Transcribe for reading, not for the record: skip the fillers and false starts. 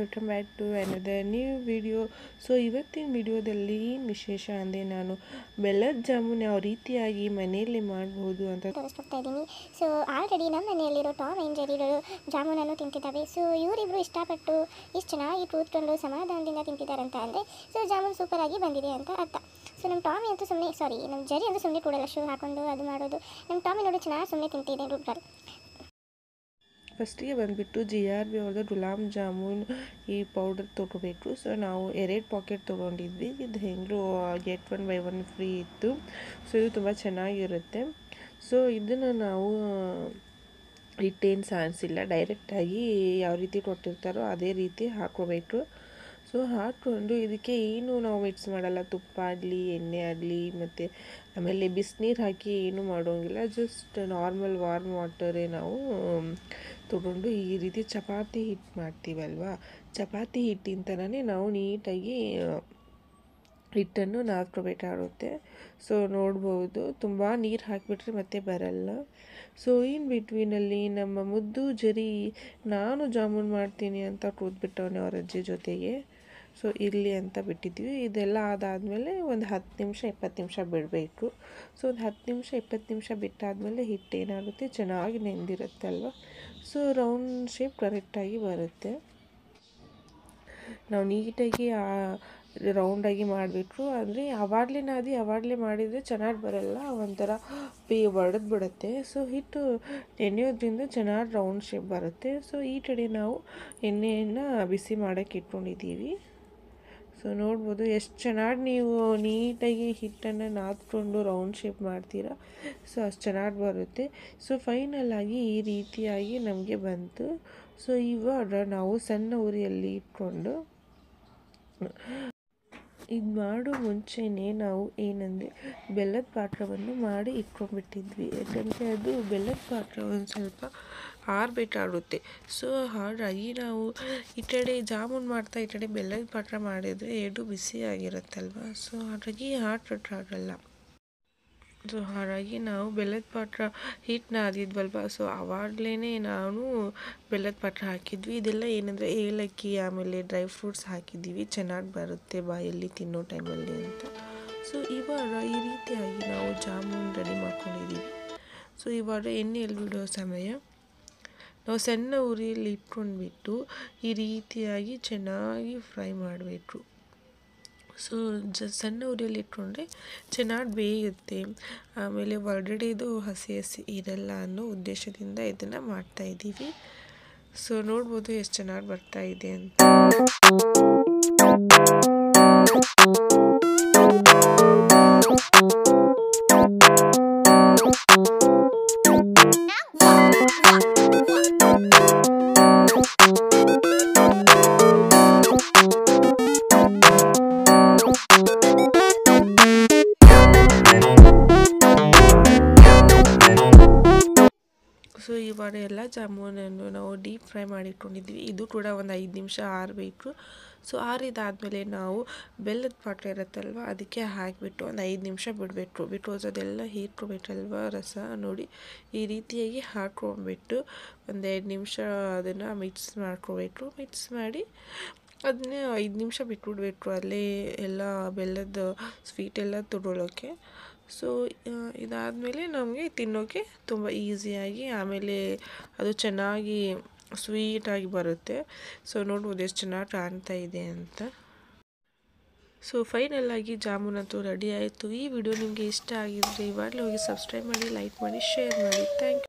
Welcome back to another new video. So ಇವತ್ತಿನ ವಿಡಿಯೋದಲ್ಲಿ ಏನು ವಿಶೇಷ ಅಂದರೆ ನಾನು ಬೆಲ್ಲದ ಜಾಮೂನ್ ಯಾವ ರೀತಿಯಾಗಿ ಮನೆಯಲ್ಲಿ ಮಾಡಬಹುದು ಅಂತ ತೋರಿಸ್ತಾ ಇದ್ದೀನಿ. ಸೊ ಆಲ್ರೆಡಿ ನಮ್ಮ ಮನೆಯಲ್ಲಿರೋ ಟಾಮ್ ಆ್ಯಂಡ್ ಜೆರಿಗಳು ಜಾಮೂನನ್ನು ತಿಂತಿದ್ದಾವೆ. ಸೊ ಇವರಿಬ್ಬರು ಇಷ್ಟಪಟ್ಟು ಇಷ್ಟು ಚೆನ್ನಾಗಿ ಕೂತ್ಕೊಂಡು ಸಮಾಧಾನದಿಂದ ತಿಂತಿದ್ದಾರಂತ ಅಂದರೆ ಸೊ ಜಾಮೂನ್ ಸೂಪರಾಗಿ ಬಂದಿದೆ ಅಂತ ಅರ್ಥ. ಸೊ ನಮ್ಮ ಟಾಮಿ ಅಂತೂ ನಮ್ಮ ಜೆರಿ ಅಂತೂ ಸುಮ್ಮನೆ ಕೂಡಲ್ಲ, ಶೂ ಹಾಕೊಂಡು ಅದು ಮಾಡೋದು. ನಮ್ಮ ಟಾಮಿ ನೋಡಿ ಚೆನ್ನಾಗಿ ಸುಮ್ಮನೆ ತಿಂತಿದೆ ರುಬ್ರಲ್ಲಿ. ಫಸ್ಟಿಗೆ ಬಂದುಬಿಟ್ಟು GRB ಅವ್ರದ್ದು ಗುಲಾಬ್ ಜಾಮೂನ್ ಈ ಪೌಡರ್ ತೊಗೋಬೇಕು. ಸೊ ನಾವು 2 ಪಾಕೆಟ್ ತೊಗೊಂಡಿದ್ವಿ. ಇದು ಹೆಂಗೂ ಗೆಟ್ 1 ಬೈ 1 ಫ್ರೀ ಇತ್ತು. ಸೊ ಇದು ತುಂಬ ಚೆನ್ನಾಗಿರುತ್ತೆ. ಸೊ ಇದನ್ನು ನಾವು ಹಿಟ್ಟೇನು ಸಾಣಿಸಿಲ್ಲ, ಡೈರೆಕ್ಟಾಗಿ ಯಾವ ರೀತಿ ಕೊಟ್ಟಿರ್ತಾರೋ ಅದೇ ರೀತಿ ಹಾಕೋಬೇಕು. ಸೊ ಹಾಕ್ಕೊಂಡು ಇದಕ್ಕೆ ಏನು ನಾವು ಮಿಕ್ಸ್ ಮಾಡಲ್ಲ, ತುಪ್ಪ ಆಗಲಿ ಎಣ್ಣೆ ಆಗಲಿ ಮತ್ತು ಆಮೇಲೆ ಬಿಸಿನೀರು ಹಾಕಿ ಏನು ಮಾಡೋಂಗಿಲ್ಲ. ಜಸ್ಟ್ ನಾರ್ಮಲ್ ವಾರ್ಮ್ ವಾಟರೇ ನಾವು ತೊಗೊಂಡು ಈ ರೀತಿ ಚಪಾತಿ ಹಿಟ್ಟು ಮಾಡ್ತೀವಲ್ವ, ಚಪಾತಿ ಹಿಟ್ಟಿನ ಥರನೇ ನಾವು ನೀಟಾಗಿ ಹಿಟ್ಟನ್ನು ನಾದ್ಕೋಬೇಕಾಗುತ್ತೆ. ಸೊ ನೋಡ್ಬೋದು, ತುಂಬ ನೀರು ಹಾಕಿಬಿಟ್ರೆ ಮತ್ತೆ ಬರಲ್ಲ. ಸೊ ಇನ್ ಬಿಟ್ವೀನಲ್ಲಿ ನಮ್ಮ ಮುದ್ದು ಜರಿ ನಾನು ಜಾಮೂನ್ ಮಾಡ್ತೀನಿ ಅಂತ ಕೂತ್ಬಿಟ್ಟವನೇ ಅವ್ರ ಅಜ್ಜಿ ಜೊತೆಗೆ. ಸೊ ಇರಲಿ ಅಂತ ಬಿಟ್ಟಿದ್ವಿ. ಇದೆಲ್ಲ ಆದಾದಮೇಲೆ ಒಂದು 10 ನಿಮಿಷ 20 ನಿಮಿಷ ಬಿಡಬೇಕು. ಸೊ ಒಂದು 10 ನಿಮಿಷ 20 ನಿಮಿಷ ಬಿಟ್ಟಾದಮೇಲೆ ಹಿಟ್ಟು ಏನಾಗುತ್ತೆ, ಚೆನ್ನಾಗಿ ನೆಂದಿರುತ್ತಲ್ವ. ಸೊ ರೌಂಡ್ ಶೇಪ್ ಕರೆಕ್ಟಾಗಿ ಬರುತ್ತೆ. ನಾವು ನೀಟಾಗಿ ರೌಂಡಾಗಿ ಮಾಡಬೇಕು. ಅಂದರೆ ಅವಾಗಲೇ ಮಾಡಿದರೆ ಚೆನ್ನಾಗಿ ಬರಲ್ಲ, ಒಂಥರ ಒಡೆದು ಬಿಡುತ್ತೆ. ಸೊ ಹಿಟ್ಟು ನೆನೆಯೋದ್ರಿಂದ ಚೆನ್ನಾಗಿ ರೌಂಡ್ ಶೇಪ್ ಬರುತ್ತೆ. ಸೊ ಈ ಕಡೆ ನಾವು ಎಣ್ಣೆಯನ್ನು ಬಿಸಿ ಮಾಡೋಕ್ಕೆ ಇಟ್ಕೊಂಡಿದ್ದೀವಿ. ಸೊ ನೋಡ್ಬೋದು ಎಷ್ಟು ಚೆನ್ನಾಗಿ ನೀವು ನೀಟಾಗಿ ಹಿಟ್ಟನ್ನು ನಾದ್ಕೊಂಡು ರೌಂಡ್ ಶೇಪ್ ಮಾಡ್ತೀರಾ. ಸೊ ಅಷ್ಟು ಚೆನ್ನಾಗಿ ಬರುತ್ತೆ. ಸೊ ಫೈನಲಾಗಿ ಈ ರೀತಿಯಾಗಿ ನಮಗೆ ಬಂತು. ಸೊ ಇವಾಗ ನಾವು ಸಣ್ಣ ಉರಿಯಲ್ಲಿ ಇಟ್ಕೊಂಡು ಇದು ಮಾಡೋ ಮುಂಚೆನೇ ನಾವು ಏನಂದರೆ ಬೆಲ್ಲದ ಪಾಕವನ್ನು ಮಾಡಿ ಇಟ್ಕೊಂಡ್ಬಿಟ್ಟಿದ್ವಿ. ಯಾಕಂದರೆ ಅದು ಬೆಲ್ಲದ ಪಾಕ ಒಂದು ಸ್ವಲ್ಪ ಆರಬೇಕಾಗುತ್ತೆ. ಸೊ ಹಾಗಾಗಿ ನಾವು ಈ ಕಡೆ ಜಾಮೂನ್ ಮಾಡ್ತಾ ಈ ಕಡೆ ಬೆಲ್ಲದ ಪಾಕ ಮಾಡಿದರೆ ಎರಡು ಬಿಸಿ ಆಗಿರುತ್ತಲ್ವ. ಸೊ ಹಾಗಾಗಿ ಹಾಕಕ್ಕಾಗಲ್ಲ. ಸೊ ಹಾಗಾಗಿ ನಾವು ಬೆಲ್ಲದ ಪಾಕ ಹಿಟ್ಟು ನಾದಿದ್ವಲ್ವ, ಸೊ ಆವಾಗಲೇ ನಾನು ಬೆಲ್ಲದ ಪಾಕ ಹಾಕಿದ್ವಿ. ಇದೆಲ್ಲ ಏನಂದರೆ ಏಲಕ್ಕಿ ಆಮೇಲೆ ಡ್ರೈ ಫ್ರೂಟ್ಸ್ ಹಾಕಿದ್ದೀವಿ, ಚೆನ್ನಾಗಿ ಬರುತ್ತೆ ಬಾಯಲ್ಲಿ ತಿನ್ನೋ ಟೈಮಲ್ಲಿ ಅಂತ. ಸೊ ಇವಾಗ ಈ ರೀತಿಯಾಗಿ ನಾವು ಜಾಮೂನ್ ರೆಡಿ ಮಾಡ್ಕೊಂಡಿದ್ದೀವಿ. ಸೊ ಇವಾಗ ಎಣ್ಣೆಯಲ್ಲಿ ಬಿಡೋ ಸಮಯ. ನಾವು ಸಣ್ಣ ಉರಿಯಲ್ಲಿ ಇಟ್ಕೊಂಡ್ಬಿಟ್ಟು ಈ ರೀತಿಯಾಗಿ ಚೆನ್ನಾಗಿ ಫ್ರೈ ಮಾಡಬೇಕು. ಸೊ ಸಣ್ಣ ಉರಿಯಲ್ಲಿ ಇಟ್ಕೊಂಡ್ರೆ ಚೆನ್ನಾಗಿ ಬೇಯುತ್ತೆ. ಆಮೇಲೆ ಹೊರಗಡೆದು ಹಸಿ ಇರಲ್ಲ ಅನ್ನೋ ಉದ್ದೇಶದಿಂದ ಇದನ್ನು ಮಾಡ್ತಾಯಿದ್ದೀವಿ. ಸೊ ನೋಡ್ಬೋದು ಎಷ್ಟು ಚೆನ್ನಾಗಿ ಬರ್ತಾಯಿದೆ ಅಂತ. ಸೊ ಇವಾಗ ಎಲ್ಲ ಜಾಮೂನನ್ನು ನಾವು ಡೀಪ್ ಫ್ರೈ ಮಾಡಿಟ್ಕೊಂಡಿದ್ವಿ. ಇದು ಕೂಡ ಒಂದು 5 ನಿಮಿಷ ಆರಬೇಕು. ಸೊ ಆರಿದಾದಮೇಲೆ ನಾವು ಬೆಲ್ಲದ ಪಾಕ ಇರುತ್ತಲ್ವ ಅದಕ್ಕೆ ಹಾಕಿಬಿಟ್ಟು ಒಂದು 5 ನಿಮಿಷ ಬಿಡಬೇಕು. ಬಿಕಾಸ್ ಅದೆಲ್ಲ ಹೀರ್ಕೋಬೇಕಲ್ವ ರಸ. ನೋಡಿ ಈ ರೀತಿಯಾಗಿ ಹಾಕ್ಕೊಂಡ್ಬಿಟ್ಟು ಒಂದು 2 ನಿಮಿಷ ಅದನ್ನು ಮಿಕ್ಸ್ ಮಾಡ್ಕೋಬೇಕು. ಮಿಕ್ಸ್ ಮಾಡಿ ಅದನ್ನೇ 5 ನಿಮಿಷ ಬಿಟ್ಬಿಡ್ಬೇಕು, ಅಲ್ಲೇ ಎಲ್ಲ ಬೆಲ್ಲದ ಸ್ವೀಟ್ ಎಲ್ಲ ತೊಗೊಳ್ಳೋಕ್ಕೆ. ಸೊ ಇದಾದಮೇಲೆ ನಮಗೆ ತಿನ್ನೋಕ್ಕೆ ತುಂಬ ಈಸಿಯಾಗಿ ಆಮೇಲೆ ಅದು ಚೆನ್ನಾಗಿ ಸ್ವೀಟಾಗಿ ಬರುತ್ತೆ. ಸೊ ನೋಡ್ಬೋದು ಎಷ್ಟು ಚೆನ್ನಾಗಿ ಕಾಣ್ತಾ ಇದೆ ಅಂತ. ಸೊ ಫೈನಲಾಗಿ ಜಾಮೂನ್ ಅಂತೂ ರೆಡಿ ಆಯಿತು. ಈ ವಿಡಿಯೋ ನಿಮಗೆ ಇಷ್ಟ ಆಗಿದ್ರೆ ಇವಾಗಲೇ ಹೋಗಿ ಸಬ್ಸ್ಕ್ರೈಬ್ ಮಾಡಿ, ಲೈಕ್ ಮಾಡಿ, ಶೇರ್ ಮಾಡಿ. Thank you.